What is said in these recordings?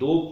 2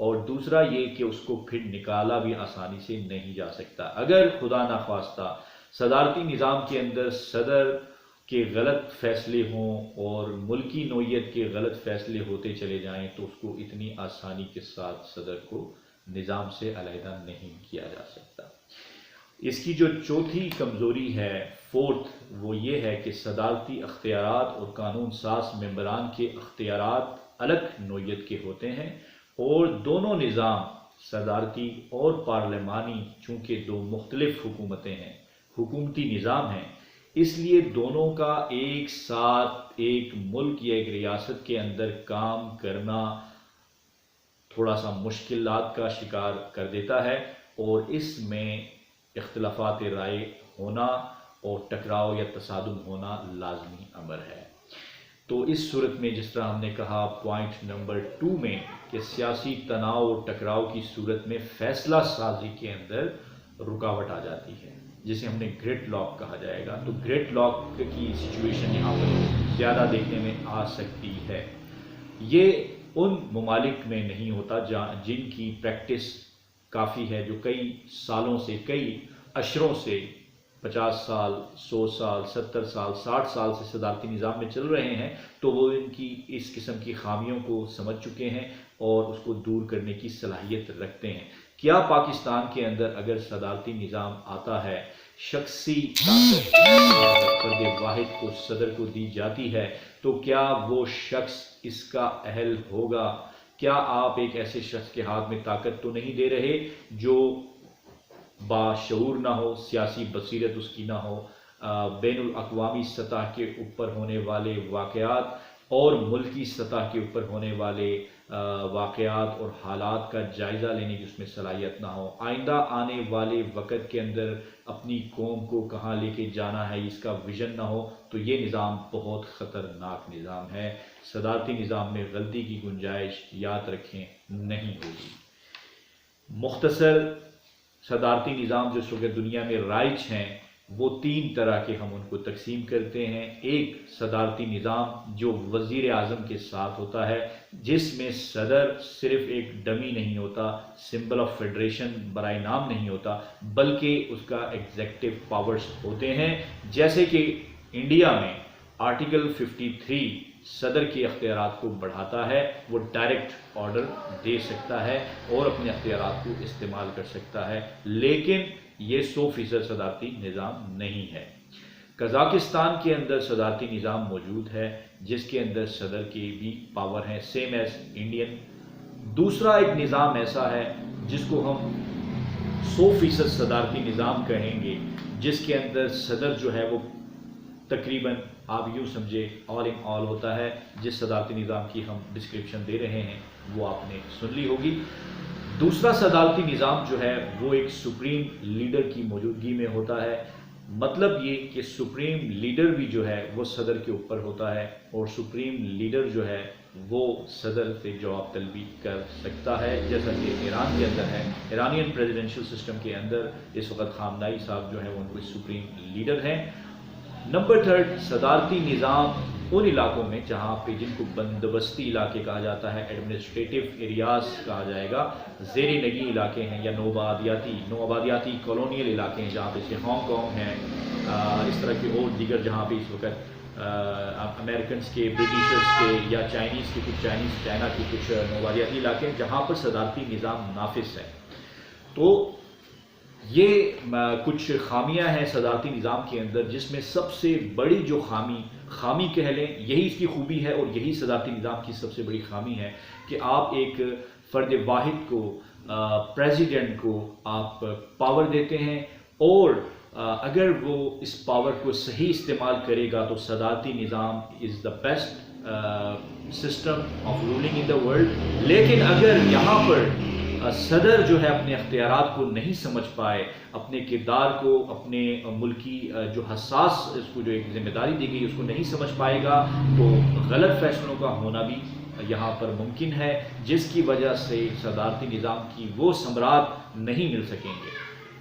اور دوسرا یہ کہ اس کو پھر نکالا بھی آسانی سے نہیں جا سکتا۔ اگر خدا نخواستہ صدارتی نظام کے اندر صدر کے غلط فیصلے ہوں اور ملکی نوعیت کے غلط فیصلے ہوتے چلے جائیں تو اس کو اتنی آسانی کے ساتھ صدر کو نظام سے علیحدہ نہیں کیا جا سکتا۔ اس کی جو چوتھی کمزوری ہے، فورتھ، وہ یہ ہے کہ صدارتی اختیارات اور قانون ساز ممبران کے اختیارات الگ نوعیت کے ہوتے ہیں، اور دونوں نظام صدارتی اور پارلیمانی چونکہ دو مختلف حکومتیں ہیں، حکومتی نظام ہیں، اس لیے دونوں کا ایک ساتھ ایک ملک یا ایک ریاست کے اندر کام کرنا تھوڑا سا مشکلات کا شکار کر دیتا ہے، اور اس میں اختلافات رائے ہونا اور ٹکراؤ یا تصادم ہونا لازمی امر ہے۔ تو اس صورت میں جس طرح ہم نے کہا پوائنٹ نمبر 2 میں کہ سیاسی تناؤ اور ٹکراؤ کی صورت میں فیصلہ سازی کے اندر رکاوٹ آ جاتی ہے، جسے ہم نے گرڈ لاک کہا جائے گا۔ تو گرڈ لاک کی سچویشن یہاں پر زیادہ دیکھنے میں آ سکتی ہے۔ یہ ان ممالک میں نہیں ہوتا جن کی پریکٹس کافی ہے، جو کئی سالوں سے، کئی عشروں سے، 50 سال، 100 سال، 70 سال، 60 سال سے صدارتی نظام میں چل رہے ہیں، تو وہ ان کی اس قسم کی خامیوں کو سمجھ چکے ہیں اور اس کو دور کرنے کی صلاحیت رکھتے ہیں۔ کیا پاکستان کے اندر اگر صدارتی نظام آتا ہے، شخصی طاقت فرد واحد کو صدر کو دی جاتی ہے، تو کیا وہ شخص اس کا اہل ہوگا؟ کیا آپ ایک ایسے شخص کے ہاتھ میں طاقت تو نہیں دے رہے جو باشعور نہ ہو، سیاسی بصیرت اس کی نہ ہو، بین الاقوامی سطح کے اوپر ہونے والے واقعات اور ملکی سطح کے اوپر ہونے والے واقعات اور حالات کا جائزہ لینے کی اس میں صلاحیت نہ ہو، آئندہ آنے والے وقت کے اندر اپنی قوم کو کہاں لے کے جانا ہے اس کا ویژن نہ ہو، تو یہ نظام بہت خطرناک نظام ہے۔ صدارتی نظام میں غلطی کی گنجائش، یاد رکھیں، نہیں ہوگی۔ مختصر صدارتی نظام جو سوگر دنیا میں رائج ہیں، وہ 3 طرح کے ہم ان کو تقسیم کرتے ہیں۔ ایک صدارتی نظام جو وزیر اعظم کے ساتھ ہوتا ہے، جس میں صدر صرف ایک ڈمی نہیں ہوتا، سمبل آف فیڈریشن برائے نام نہیں ہوتا، بلکہ اس کا ایگزیکٹو پاورز ہوتے ہیں۔ جیسے کہ انڈیا میں آرٹیکل 53 صدر کے اختیارات کو بڑھاتا ہے، وہ ڈائریکٹ آرڈر دے سکتا ہے اور اپنے اختیارات کو استعمال کر سکتا ہے، لیکن یہ 100% صدارتی نظام نہیں ہے۔ قزاقستان کے اندر صدارتی نظام موجود ہے، جس کے اندر صدر کی بھی پاور ہیں، سیم ایز انڈین۔ دوسرا ایک نظام ایسا ہے جس کو ہم 100% صدارتی نظام کہیں گے، جس کے اندر صدر جو ہے وہ تقریباً آپ یوں سمجھے آل ان آل ہوتا ہے۔ جس صدارتی نظام کی ہم ڈسکرپشن دے رہے ہیں وہ آپ نے سن لی ہوگی۔ دوسرا صدارتی نظام جو ہے وہ ایک سپریم لیڈر کی موجودگی میں ہوتا ہے۔ مطلب یہ کہ سپریم لیڈر بھی جو ہے وہ صدر کے اوپر ہوتا ہے، اور سپریم لیڈر جو ہے وہ صدر سے جواب طلبی کر سکتا ہے، جیسا کہ ایران کے اندر ہے۔ ایرانین پریزیڈنشل سسٹم کے اندر اس وقت خامنائی صاحب جو ہیں وہ ان کو سپریم لیڈر ہیں۔ نمبر 3، صدارتی نظام ان علاقوں میں جہاں پہ جن کو بندوبستی علاقے کہا جاتا ہے، ایڈمنسٹریٹو ایریاز کہا جائے گا، زیر نگی علاقے ہیں یا نوآبادیاتی کالونیل علاقے ہیں، جہاں پہ جیسے ہانگ کانگ ہیں، اس طرح کے اور دیگر جہاں پہ اس وقت امریکنس کے، برٹشرز کے یا چائنا کے کچھ نوآبادیاتی علاقے ہیں جہاں پر صدارتی نظام نافذ ہے۔ تو یہ کچھ خامیاں ہیں صدارتی نظام کے اندر، جس میں سب سے بڑی جو خامی کہہ لیں، یہی اس کی خوبی ہے اور یہی صدارتی نظام کی سب سے بڑی خامی ہے کہ آپ ایک فرد واحد کو، پریزیڈنٹ کو آپ پاور دیتے ہیں، اور اگر وہ اس پاور کو صحیح استعمال کرے گا تو صدارتی نظام is the best system of ruling in the world. لیکن اگر یہاں پر صدر جو ہے اپنے اختیارات کو نہیں سمجھ پائے، اپنے کردار کو، اپنے ملکی جو حساس اس کو جو ایک ذمہ داری دی گئی اس کو نہیں سمجھ پائے گا، تو غلط فیصلوں کا ہونا بھی یہاں پر ممکن ہے، جس کی وجہ سے صدارتی نظام کی وہ ثمرات نہیں مل سکیں گے۔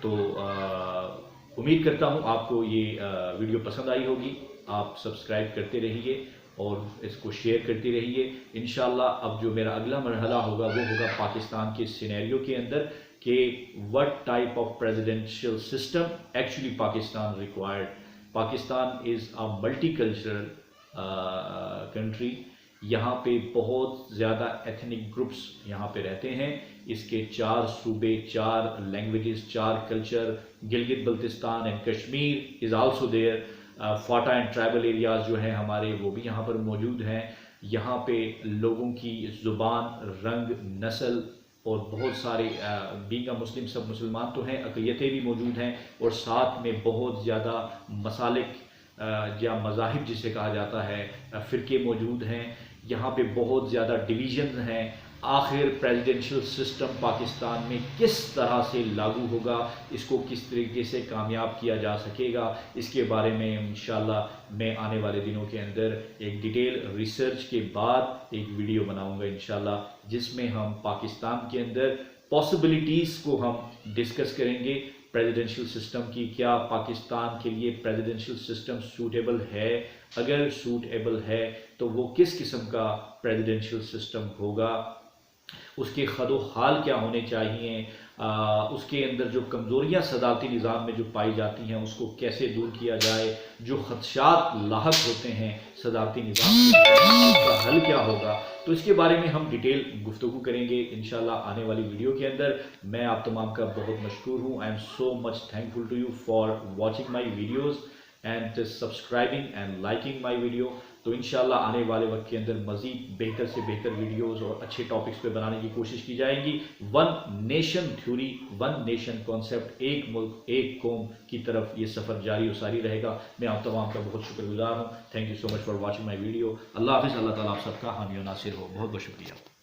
تو امید کرتا ہوں آپ کو یہ ویڈیو پسند آئی ہوگی۔ آپ سبسکرائب کرتے رہیے اور اس کو شیئر کرتی رہیے انشاءاللہ۔ اب جو میرا اگلا مرحلہ ہوگا وہ ہوگا پاکستان کے سینیریو کے اندر کہ what type of presidential system actually Pakistan required. Pakistan is a multicultural country. یہاں پہ بہت زیادہ ایتھنک گروپس یہاں پہ رہتے ہیں، اس کے 4 صوبے، 4 languages, 4 culture, Gilgit Baltistan and Kashmir is also there, FATA and tribal areas جو ہیں ہمارے وہ بھی یہاں پر موجود ہیں۔ یہاں پہ لوگوں کی زبان، رنگ، نسل اور بہت سارے بینگ مسلم، سب مسلمان تو ہیں، اقلیتیں بھی موجود ہیں، اور ساتھ میں بہت زیادہ مسالک یا مذاہب جسے کہا جاتا ہے فرقے موجود ہیں۔ یہاں پہ بہت زیادہ ڈویژنز ہیں۔ آخر پریزیڈنشل سسٹم پاکستان میں کس طرح سے لاگو ہوگا، اس کو کس طریقے سے کامیاب کیا جا سکے گا، اس کے بارے میں انشاءاللہ میں آنے والے دنوں کے اندر ایک ڈیٹیل ریسرچ کے بعد ایک ویڈیو بناؤں گا انشاءاللہ، جس میں ہم پاکستان کے اندر پاسبلٹیز کو ہم ڈسکس کریں گے پریزیڈنشل سسٹم کی۔ کیا پاکستان کے لیے پریزیڈنشل سسٹم سوٹیبل ہے؟ اگر سوٹیبل ہے تو وہ کس قسم کا پریزیڈنشل سسٹم ہوگا، اس کے خد و حال کیا ہونے چاہیے، اس کے اندر جو کمزوریاں صدارتی نظام میں جو پائی جاتی ہیں اس کو کیسے دور کیا جائے، جو خدشات لاحق ہوتے ہیں صدارتی نظام سے اس کا حل کیا ہوگا، تو اس کے بارے میں ہم ڈیٹیل گفتگو کریں گے انشاءاللہ آنے والی ویڈیو کے اندر۔ میں آپ تمام کا بہت مشکور ہوں۔ I am so much thankful to you for watching my videos and subscribing and liking my video. تو انشاءاللہ آنے والے وقت کے اندر مزید بہتر سے بہتر ویڈیوز اور اچھے ٹاپکس پہ بنانے کی کوشش کی جائے گی۔ One nation theory, one nation concept, ایک ملک ایک قوم کی طرف یہ سفر جاری و ساری رہے گا۔ میں آپ تمام کا بہت شکر گزار ہوں۔ Thank you so much for watching my video. اللہ حافظ۔ اللہ تعالیٰ آپ سب کا حامی و ناصر ہو۔ بہت بہت شکریہ۔